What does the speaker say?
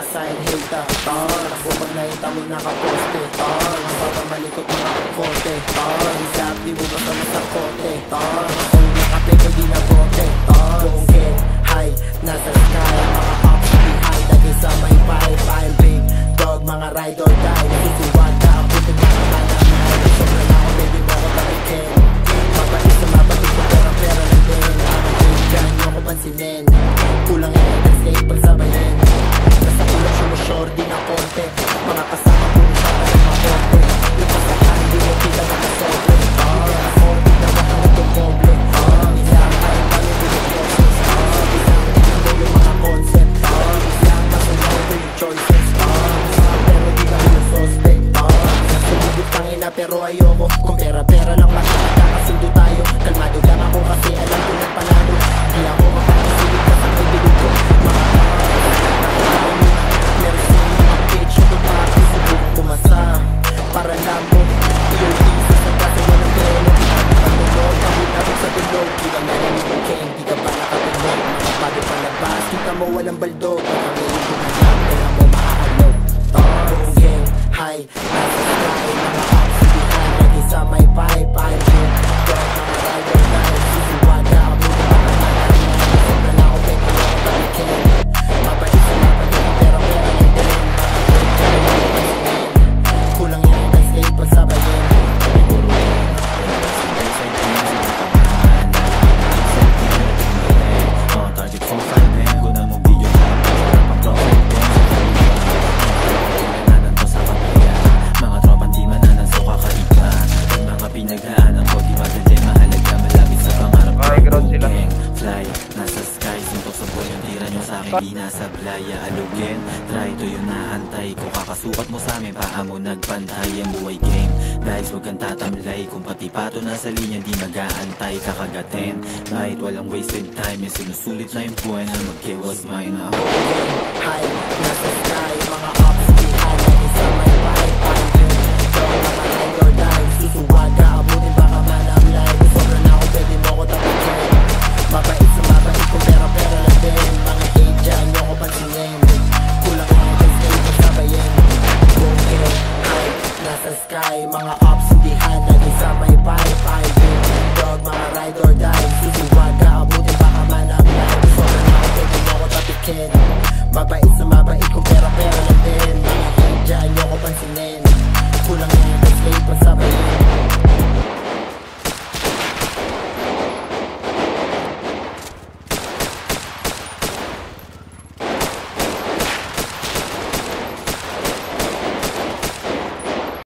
sign hater. Nakbo pag nakita mo nakaposte. Napapamalikot mga kote. Isap di mo kasama sa kote. Kung nakape ko di na kote. Don't get high, nasa sky. Mga ups behind, lagi sa may pile. Big dog, mga ride or die. Nasusuwag ka, putin na naman ang night. Sobra na ako, baby mo ako talikin. Mabalik sa mabalik ko, pera lang din. Ang game dyan, nyo ko pansinin. Kulang yung escape pagsabayin. Nasa kulang sumushorty na konti. Mga kasama ko siya tayo makonte. Yung pasahan, di mo kita na kasobre. Hindi na konti na baka na tumoble. Ilang kahit paano biniproses. Ilang tingin mo yung mga concept. Ilang masunod ko yung choices. Pero di ka yung suspect. Sumubot tangina pero ayoko. Kung pera-pera lang makakasundo tayo. Kalmado lang ako kasi alam ko ng panalo. Di ako mapakasilip ka sa kaibigan ko. Meron siya mga pitch na bumati. Subukan kumasa para lang mo iyong isa sa kasi walang treno. Pagtulog, pahulabog sa tulog. Di ka narinig ng king, di ka ba nakatunog. Makapagod palabas, kita mo walang baldog. Nakangilin ko na lang, kaya mo maaalog. Don't get high, nasa sky. Mga ups behind, lagi sa may pipe. Dog, mga rider guys, susuwag ka. Buti pa ka na sobra na ako, peke mo ako talikin. Mabalik sa mabalik, pero lang din. Kulang yung escape pagsabayin. Target phone 5 ko na mong video sa pamilya. Mga tropang di mananan so kakaiba. Ang mga pinaghaanan ko di madali mahalaga. Malapit sa pangarap ko gang fly, nasa sky. Suntok sa buhay yung tira nyo sa'kin. Di nasa playa alugin. Try to yung naantay ko. Kakasukat mo sa'min paa mo nagpantay. Ang buhay game guys huwag kang tatamlay. Kung pati pato nasa linya di mag-aantay. Kakagatin kahit walang wasted time. Yung sinusulit na yung buhay na mag-kewas mine na ako. High, nasa sky, mga ups behind. Lagi sa may pipe. Dog, mga ride or die. Susuwag ka, abutin baka man ang life. Sobra na ako, pwede mo ko tapikin. Mabait sa mabait kung pera lang din. Mga hate dyan, nyo ko pansinin. Kulang yung escape pagsabayin. Don't get high, nasa sky, mga ups behind. Lagi sa may pipe. Dog, mga ride or die. Susuwag ka, abutin baka man ang life. Sobra na ako, pwede mo ko tapikin. Mabait sa mabait